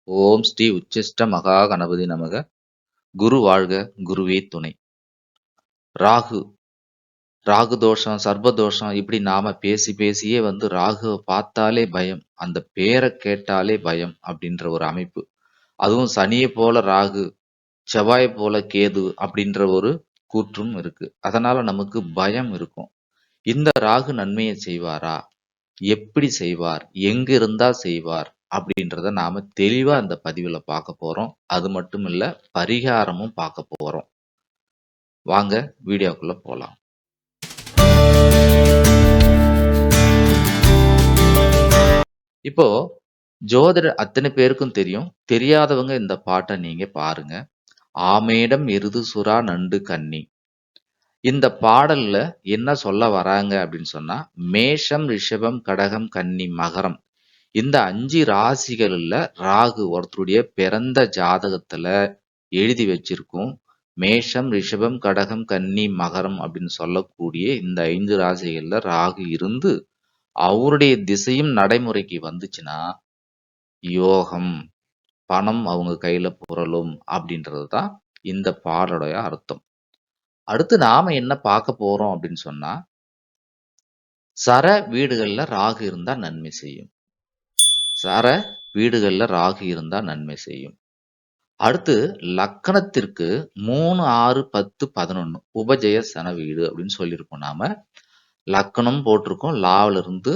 ஓம் ஸ்ரீ உச்சிஷ்ட மகா கணபதி நமக. குரு வாழ்க, குருவே துணை. ராகு, ராகு தோஷம், சர்ப்ப தோஷம் இப்படி நாம பேசி பேசியே ராகுவை பார்த்தாலே பயம். அந்த பேரை கேட்டாலே பயம் அப்படின்ற ஒரு அமைப்பு. அதுவும் சனியை போல ராகு, செவ்வாயை போல கேது அப்படின்ற ஒரு கூற்றும் இருக்கு. அதனால நமக்கு பயம் இருக்கும். இந்த ராகு நன்மையை செய்வாரா? எப்படி செய்வார்? எங்க இருந்தா செய்வார்? அப்படின்றத நாம தெளிவா இந்த பதிவுல பார்க்க போறோம். அது மட்டும் இல்ல, பரிகாரமும் பார்க்க போறோம். வாங்க வீடியோக்குள்ள போலாம். இப்போ ஜோதிடர் அத்தனை பேருக்கும் தெரியும். தெரியாதவங்க இந்த பாட்டை நீங்க பாருங்க. ஆமேடம் எருது சுறா நண்டு கன்னி. இந்த பாடல்ல என்ன சொல்ல வராங்க அப்படின்னு சொன்னா, மேஷம், ரிஷபம், கடகம், கன்னி, மகரம் இந்த 5 ராசிகள்ல ராகு ஒருத்தருடைய பிறந்த ஜாதகத்துல எழுதி வச்சிருக்கும். மேஷம், ரிஷபம், கடகம், கன்னி, மகரம் அப்படின்னு சொல்லக்கூடிய இந்த 5 ராசிகள்ல ராகு இருந்து அவருடைய திசையும் நடைமுறைக்கு வந்துச்சுன்னா யோகம், பணம் அவங்க கையில புரளும் அப்படின்றது தான் இந்த பாடலுடைய அர்த்தம். அடுத்து நாம என்ன பார்க்க போறோம் அப்படின்னு சொன்னா, சர வீடுகள்ல ராகு இருந்தா நன்மை செய்யும். சர வீடுகள்ல ராகு இருந்தா நன்மை செய்யும். அடுத்து லக்கணத்திற்கு 3, 6, 10, 11 உபஜய சன வீடு அப்படின்னு சொல்லியிருக்கோம் நாம. லக்கணம் போட்டிருக்கோம். லாவில இருந்து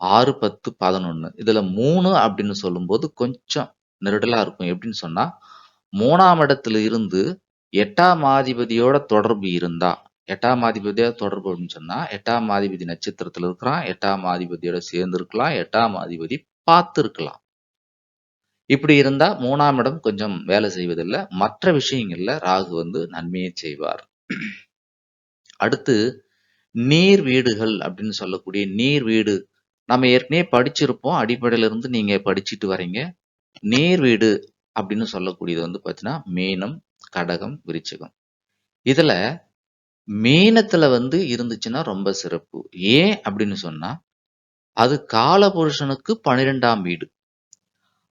6, 10, 11 இதுல 3 அப்படின்னு சொல்லும்போது கொஞ்சம் நெருடலா இருக்கும். எப்படின்னு சொன்னா, 3ஆம் இடத்துல இருந்து 8ஆம் அதிபதியோட தொடர்பு இருந்தா, 8ஆம் அதிபதியோட தொடர்பு அப்படின்னு சொன்னா, 8ஆம் அதிபதி நட்சத்திரத்துல இருக்கிறான், 8ஆம் அதிபதியோட சேர்ந்து இருக்கலாம், 8ஆம் அதிபதி பார்த்து இருக்கலாம். இப்படி இருந்தா 3ஆம் இடம் கொஞ்சம் வேலை செய்வதில்ல. மற்ற விஷயங்கள்ல ராகு நன்மையை செய்வார். அடுத்து நீர் வீடுகள் அப்படின்னு சொல்லக்கூடிய நீர் வீடு நம்ம ஏற்கனவே படிச்சிருப்போம். அடிப்படையில இருந்து நீங்க படிச்சிட்டு வரீங்க. நீர் வீடு அப்படின்னு சொல்லக்கூடியது பார்த்தீங்கன்னா மீனம், கடகம், விருச்சிகம். இதுல மீனத்துல இருந்துச்சுன்னா ரொம்ப சிறப்பு. ஏன் அப்படின்னு சொன்னா, அது காலபுருஷனுக்கு 12ஆம் வீடு.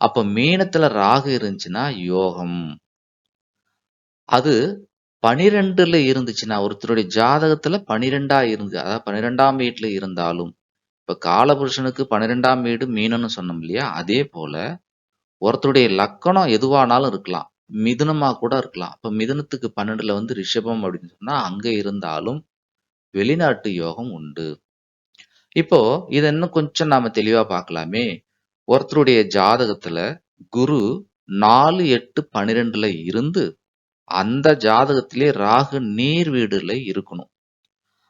அப்ப மீனத்துல ராகு இருந்துச்சுன்னா யோகம். அது 12ல இருந்துச்சுன்னா, ஒருத்தருடைய ஜாதகத்துல 12ஆ இருந்து, அதாவது 12ஆம் வீட்டுல இருந்தாலும், இப்ப காலபுருஷனுக்கு 12ஆம் வீடு மீனம்னு சொன்னோம் இல்லையா? அதே போல ஒருத்தருடைய லக்கணம் எதுவானாலும் இருக்கலாம். மிதுனமா கூட இருக்கலாம். அப்ப மிதுனத்துக்கு 12ல ரிஷபம் அப்படின்னு சொன்னா, அங்க இருந்தாலும் வெளிநாட்டு யோகம் உண்டு. இப்போ இத இன்னும் கொஞ்சம் நாம தெளிவா பார்க்கலாமே. ஒருத்தருடைய ஜாதகத்துல குரு 4, 8, 12ல இருந்து அந்த ஜாதகத்திலே ராகு நீர் வீடுல இருக்கணும்.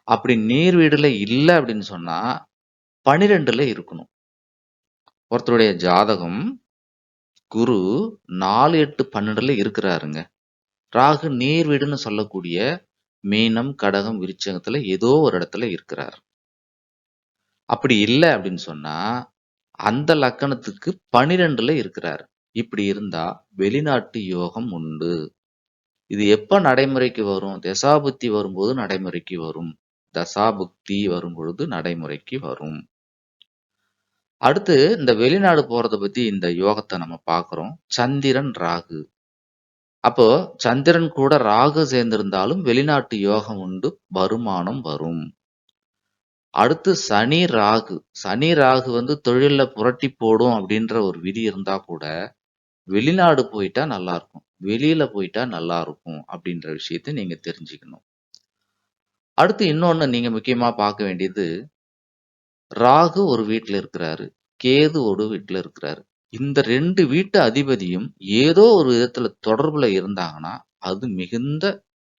அப்படி நீர் வீடுல இல்ல அப்படின்னு சொன்னா 12ல இருக்கணும். ஒருத்தருடைய ஜாதகம் குரு 4, 8, 12ல இருக்கிறாருங்க. ராகு நீர் வீடுன்னு சொல்லக்கூடிய மீனம், கடகம், விருச்சகத்துல ஏதோ ஒரு இடத்துல இருக்கிறார். அப்படி இல்ல அப்படின்னு சொன்னா அந்த லக்கணத்துக்கு 12ல இருக்கிறார். இப்படி இருந்தா வெளிநாட்டு யோகம் உண்டு. இது எப்ப நடைமுறைக்கு வரும்? தசாபுத்தி வரும்போது நடைமுறைக்கு வரும். தசாபுக்தி வரும்பொழுது நடைமுறைக்கு வரும். அடுத்து இந்த வெளிநாடு போறத பத்தி இந்த யோகத்தை நம்ம பார்க்கிறோம். சந்திரன், ராகு. அப்போ சந்திரன் கூட ராகு சேர்ந்திருந்தாலும் வெளிநாட்டு யோகம் உண்டு, வருமானம் வரும். அடுத்து சனி, ராகு. சனி, ராகு தொழில்ல புரட்டி போடும் அப்படின்ற ஒரு விதி இருந்தா கூட வெளிநாடு போயிட்டா நல்லா இருக்கும். வெளியில போயிட்டா நல்லா இருக்கும் அப்படின்ற விஷயத்தை நீங்க தெரிஞ்சுக்கணும். அடுத்து இன்னொன்னு நீங்க முக்கியமா பார்க்க வேண்டியது, ராகு ஒரு வீட்டுல இருக்கிறாரு, கேது ஒரு வீட்டுல இருக்கிறாரு. இந்த 2 வீட்டு அதிபதியும் ஏதோ ஒரு விதத்துல தொடர்புல இருந்தாங்கன்னா அது மிகுந்த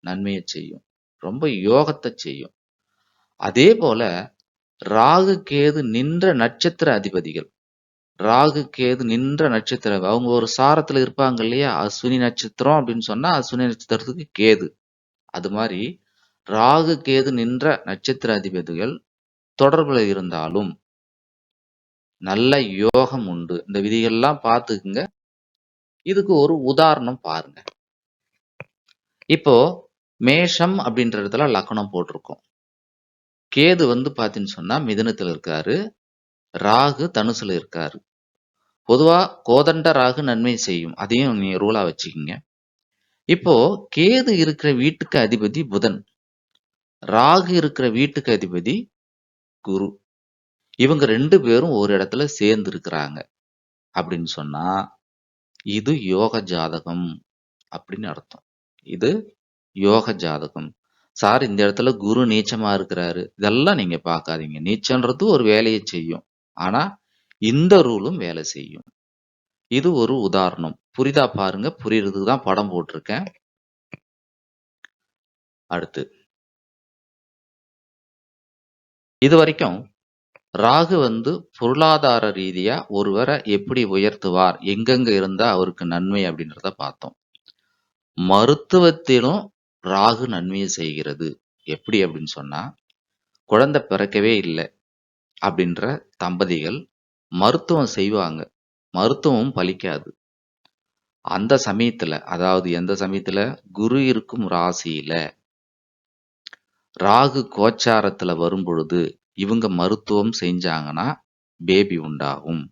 நன்மையை செய்யும். ரொம்ப யோகத்தை செய்யும். அதே போல ராகு, கேது நின்ற நட்சத்திர அதிபதிகள், ராகு, கேது நின்ற நட்சத்திரம் அவங்க ஒரு சாரத்துல இருப்பாங்க இல்லையா? அஸ்வினி நட்சத்திரம் அப்படின்னு சொன்னா அஸ்வினி நட்சத்திரத்துக்கு கேது. அது மாதிரி ராகு, கேது நின்ற நட்சத்திர அதிபதிகள் தொடர்புல இருந்தாலும் நல்ல யோகம் உண்டு. இந்த விதிகள்லாம் பார்த்துக்குங்க. இதுக்கு ஒரு உதாரணம் பாருங்க. இப்போ மேஷம் அப்படின்ற இடத்துல லக்னம் போட்டிருக்கோம். கேது பாத்தீங்கன்னு சொன்னா மிதுனத்துல இருக்காரு, ராகு தனுசுல இருக்காரு. பொதுவா கோதண்ட ராகு நன்மை செய்யும். அதையும் நீங்க ரூலா வச்சுக்கங்க. இப்போ கேது இருக்கிற வீட்டுக்கு அதிபதி புதன். ராகு இருக்கிற வீட்டுக்கு அதிபதி குரு. இவங்க 2 பேரும் ஒரு இடத்துல சேர்ந்து இருக்கிறாங்க அப்படின்னு சொன்னா, இது யோக ஜாதகம் அப்படின்னு அர்த்தம். இது யோக ஜாதகம். சார் இந்த இடத்துல குரு நீச்சமா இருக்கிறாரு. இதெல்லாம் நீங்க பார்க்காதீங்க. நீச்சம்ன்றது ஒரு வேலையை செய்யும். ஆனா இந்த ரூலும் வேலை செய்யும். இது ஒரு உதாரணம். புரிதா பாருங்க. புரியறதுக்கு தான் படம் போட்டிருக்கேன். அடுத்து. இது வரைக்கும் ராகு பொருளாதார ரீதியா ஒருவரை எப்படி உயர்த்துவார், எங்கெங்க இருந்தா அவருக்கு நன்மை அப்படின்றத பார்த்தோம். மருத்துவத்திலும் ராகு நன்மையை செய்கிறது. எப்படி அப்படின்னு சொன்னா, குழந்தை பிறக்கவே இல்லை அப்படின்ற தம்பதிகள் மருத்துவம் செய்வாங்க. மருத்துவம் பலிக்காது. அந்த சமயத்துல, அதாவது எந்த சமயத்துல, குரு இருக்கும் ராசியில ராகு கோச்சாரத்துல வரும் பொழுது இவங்க மருத்துவம் செஞ்சாங்கன்னா பேபி உண்டாகும்.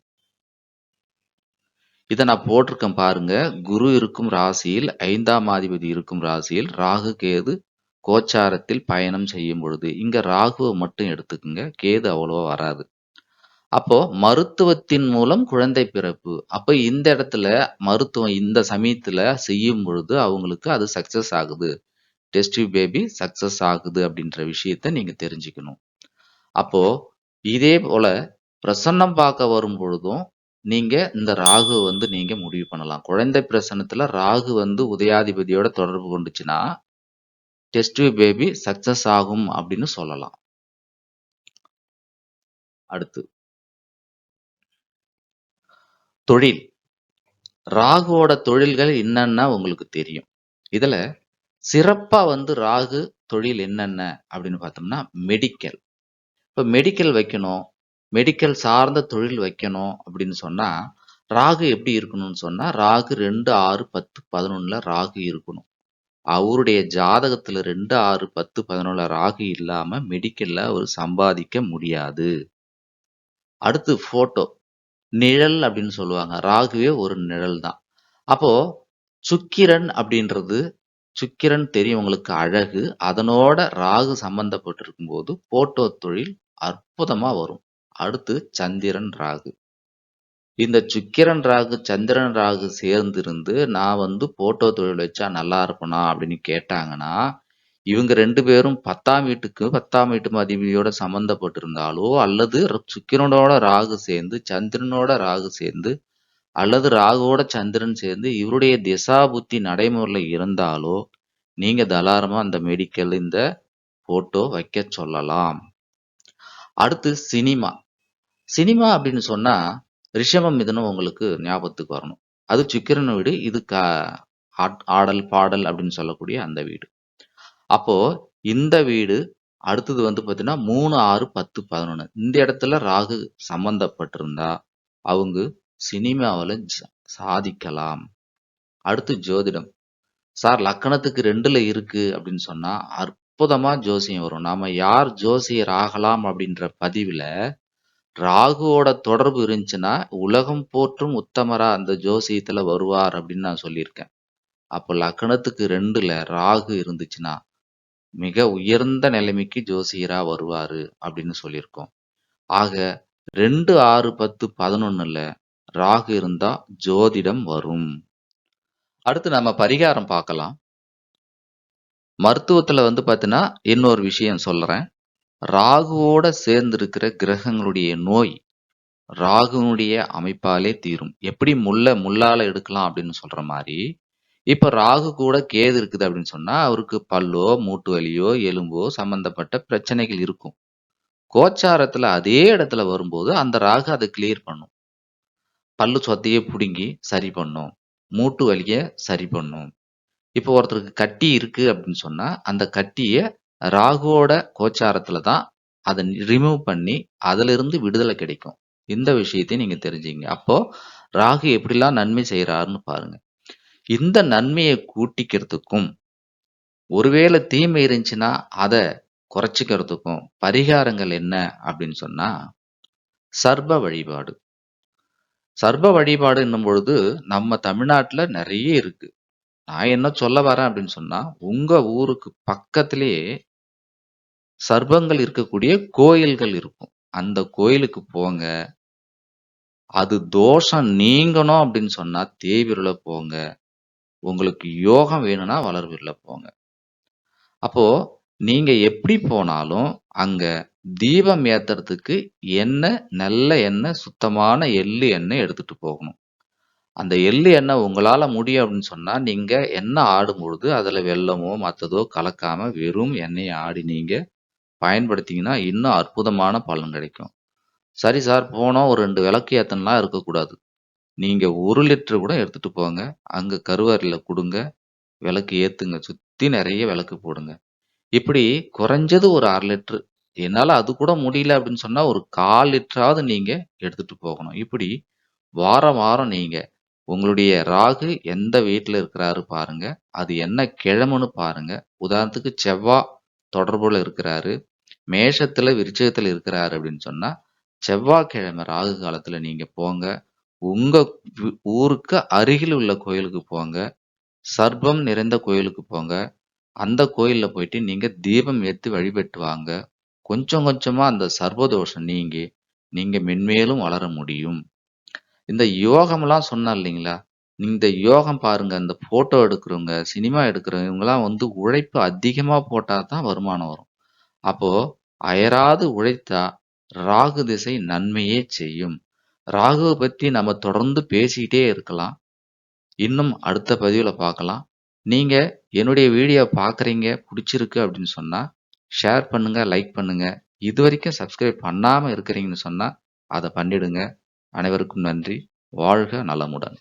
இதை நான் போட்டிருக்கேன் பாருங்க. குரு இருக்கும் ராசியில் 5ஆம் அதிபதி இருக்கும் ராசியில் ராகு கேது கோச்சாரத்தில் பயணம் செய்யும் பொழுது, இங்க ராகுவை மட்டும் எடுத்துக்குங்க, கேது அவ்வளவா வராது. அப்போ மருத்துவத்தின் மூலம் குழந்தை பிறப்பு. அப்ப இந்த இடத்துல மருத்துவம் இந்த சமயத்துல செய்யும் பொழுது அவங்களுக்கு அது சக்சஸ் ஆகுது. டெஸ்ட் டியூப் பேபி சக்சஸ் ஆகுது அப்படின்ற விஷயத்த நீங்க தெரிஞ்சுக்கணும். அப்போ இதே போல பிரசன்னம் பார்க்க வரும் பொழுதும் நீங்க இந்த ராகு நீங்க முடிவு பண்ணலாம். குழந்தை பிரசன்னத்துல ராகு உதயாதிபதியோட தொடர்பு கொண்டுச்சுன்னா டெஸ்ட் டியூப் பேபி சக்சஸ் ஆகும் அப்படின்னு சொல்லலாம். அடுத்து தொழில். ராகுவோட தொழில்கள் என்னன்னா உங்களுக்கு தெரியும். இதுல சிறப்பா ராகு தொழில் என்னென்ன அப்படின்னு பார்த்தோம்னா மெடிக்கல். இப்போ மெடிக்கல் வைக்கணும், மெடிக்கல் சார்ந்த தொழில் வைக்கணும் அப்படின்னு சொன்னா ராகு எப்படி இருக்கணும்னு சொன்னா, ராகு 2, 6, 10, 11 ராகு இருக்கணும். அவருடைய ஜாதகத்துல 2, 6, 10, 11 ராகு இல்லாம மெடிக்கல்ல அவர் சம்பாதிக்க முடியாது. அடுத்து போட்டோ, நிழல் அப்படின்னு சொல்லுவாங்க. ராகுவே ஒரு நிழல் தான். அப்போ சுக்கிரன் அப்படின்றது, சுக்கிரன் தெரியும் உங்களுக்கு, அழகு. அதனோட ராகு சம்பந்தப்பட்டிருக்கும் போது போட்டோ தொழில் அற்புதமா வரும். அடுத்து சந்திரன் ராகு. இந்த சுக்கிரன் ராகு சந்திரன் ராகு சேர்ந்து இருந்து நான் போட்டோ தொழில் வச்சா நல்லா இருப்பனா அப்படின்னு கேட்டாங்கன்னா, இவங்க 2 பேரும் 10ஆம் வீட்டுக்கு 10ஆம் வீட்டு அதிபதியோட சம்பந்தப்பட்டிருந்தாலோ, அல்லது சுக்கிரனோட ராகு சேர்ந்து சந்திரனோட ராகு சேர்ந்து, அல்லது ராகுவோட சந்திரன் சேர்ந்து இவருடைய திசா புத்தி நடைமுறையில இருந்தாலோ, நீங்க தாராளமா அந்த மெடிக்கல் இந்த போட்டோ வைக்க சொல்லலாம். அடுத்து சினிமா. சினிமா அப்படின்னு சொன்னா ரிஷபம் மிதுனம் உங்களுக்கு ஞாபகத்துக்கு வரணும். அது சுக்கிரன் வீடு. இது ஆடல் பாடல் அப்படின்னு சொல்லக்கூடிய அந்த வீடு. அப்போ இந்த வீடு அடுத்தது பார்த்தீங்கன்னா 3, 6, 10, 11 இந்த இடத்துல ராகு சம்பந்தப்பட்டிருந்தா அவங்க சினிமாவில் சாதிக்கலாம். அடுத்து ஜோதிடம். சார் லக்கணத்துக்கு 2ல இருக்கு அப்படின்னு சொன்னா அற்புதமா ஜோசியம் வரும். நாம யார் ஜோசியர் ஆகலாம் அப்படின்ற பதிவுல ராகுவோட தொடர்பு இருந்துச்சுன்னா உலகம் போற்றும் உத்தமரா அந்த ஜோசியத்துல வருவார் அப்படின்னு நான் சொல்லியிருக்கேன். அப்போ லக்கணத்துக்கு 2ல ராகு இருந்துச்சுன்னா மிக உயர்ந்த நிலைமைக்கு ஜோசியரா வருவாரு அப்படின்னு சொல்லியிருக்கோம். ஆக 2, 6, 10, 11ல ராகு இருந்தா ஜோதிடம் வரும். அடுத்து நம்ம பரிகாரம் பார்க்கலாம். மருத்துவத்துல பார்த்தீங்கன்னா இன்னொரு விஷயம் சொல்றேன். ராகுவோட சேர்ந்து இருக்கிற கிரகங்களுடைய நோய் ராகுனுடைய அமைப்பாலே தீரும். எப்படி முள்ளால எடுக்கலாம் அப்படின்னு சொல்ற மாதிரி, இப்ப ராகு கூட கேது இருக்குது அப்படின்னு சொன்னா அவருக்கு பல்லோ மூட்டு வலியோ எலும்போ சம்பந்தப்பட்ட பிரச்சனைகள் இருக்கும். கோச்சாரத்துல அதே இடத்துல வரும்போது அந்த ராகு அதை கிளியர் பண்ணும். பல்லு சொத்தையே பிடுங்கி சரி பண்ணும், மூட்டு வலிய சரி பண்ணும். இப்போ ஒருத்தருக்கு கட்டி இருக்கு அப்படின்னு சொன்னா அந்த கட்டிய ராகுவோட கோச்சாரத்துல தான் அதை ரிமூவ் பண்ணி அதுல இருந்து விடுதலை கிடைக்கும். இந்த விஷயத்தையும் நீங்க தெரிஞ்சுங்க. அப்போ ராகு எப்படிலாம் நன்மை செய்யறாருன்னு பாருங்க. இந்த நன்மையை கூட்டிக்கிறதுக்கும் ஒருவேளை தீமை இருந்துச்சுன்னா அதை குறைச்சிக்கிறதுக்கும் பரிகாரங்கள் என்ன அப்படின்னு சொன்னா சர்ப வழிபாடு. சர்ப்ப வழிபாடு என்னும் பொழுது நம்ம தமிழ்நாட்டுல நெறைய இருக்கு. நான் என்ன சொல்ல வரேன் அப்படின்னு சொன்னா, உங்க ஊருக்கு பக்கத்திலேயே சர்ப்பங்கள் இருக்கக்கூடிய கோயில்கள் இருக்கும். அந்த கோயிலுக்கு போங்க. அது தோஷம் நீங்கணும் அப்படின்னு சொன்னா தேய்பிறைல போங்க. உங்களுக்கு யோகம் வேணும்னா வளர்பிறைல போங்க. அப்போ நீங்க எப்படி போனாலும் அங்க தீபம் ஏத்துறதுக்கு எண்ணெய், நல்ல எண்ணெய், சுத்தமான எள்ளு எண்ணெய் எடுத்துட்டு போகணும். அந்த எள்ளு எண்ணெய் உங்களால முடியும் அப்படின்னு சொன்னா, நீங்க எண்ணெய் ஆடும்பொழுது அதுல வெல்லமோ, மத்ததோ கலக்காம வெறும் எண்ணெய ஆடி நீங்க பயன்படுத்தீங்கன்னா, இன்னும் அற்புதமான பலன் கிடைக்கும். சரி சார், போனோம் ஒரு 2 விளக்கு ஏத்தனலாம் இருக்கக்கூடாது. நீங்க 1 லிட்டர் கூட எடுத்துட்டு போங்க. அங்க கருவறையில குடுங்க. விளக்கு ஏத்துங்க. சுத்தி நெறைய விளக்கு போடுங்க. இப்படி குறைஞ்சது ஒரு 1/2 லிட்டர். என்னால அது கூட முடியல அப்படின்னு சொன்னா, ஒரு 1/4 லிட்டராவது நீங்க எடுத்துட்டு போகணும். இப்படி வாரம், வாரம் நீங்க உங்களுடைய ராகு எந்த வீட்ல இருக்கிறாரு பாருங்க. அது என்ன கிழமைன்னு பாருங்க. உதாரணத்துக்கு தொடர்புல இருக்கிறாரு. மேஷத்துல, விருச்சிகத்துல இருக்கிறாரு அப்படின்னு சொன்னா, செவ்வாய்க்கிழமை ராகு காலத்துல நீங்க போங்க. உங்க ஊருக்கு அருகில் உள்ள கோயிலுக்கு போங்க. சர்ப்பம் நிறைந்த கோயிலுக்கு போங்க. அந்த கோயில்ல போயிட்டு நீங்க தீபம் ஏத்தி வழிபட்டு வாங்க. கொஞ்சம் கொஞ்சமா அந்த சர்வதோஷம் நீங்கி, நீங்க மென்மேலும் வளர முடியும். இந்த யோகம்லாம் சொன்னேன் இல்லைங்களா? இந்த யோகம் பாருங்க, இந்த ஃபோட்டோ எடுக்கிறவங்க, சினிமா எடுக்கிறவங்க இவங்கலாம் வந்து உழைப்பு அதிகமா போட்டா தான் வருமானம் வரும். அப்போ அயராது உழைத்தா ராகு திசை நன்மையே செய்யும். ராகுவ பத்தி நம்ம தொடர்ந்து பேசிக்கிட்டே இருக்கலாம். இன்னும் அடுத்த பதிவுல பார்க்கலாம். நீங்க என்னுடைய வீடியோ பார்க்குறீங்க, புடிச்சிருக்கு அப்படின்னு சொன்னா, ஷேர் பண்ணுங்க, லைக் பண்ணுங்க. இதுவரைக்கும் சப்ஸ்கிரைப் பண்ணாம இருக்கிறீங்கன்னு சொன்னா, அத பண்ணிடுங்க. அனைவருக்கும் நன்றி. வாழ்க நலமுடன்.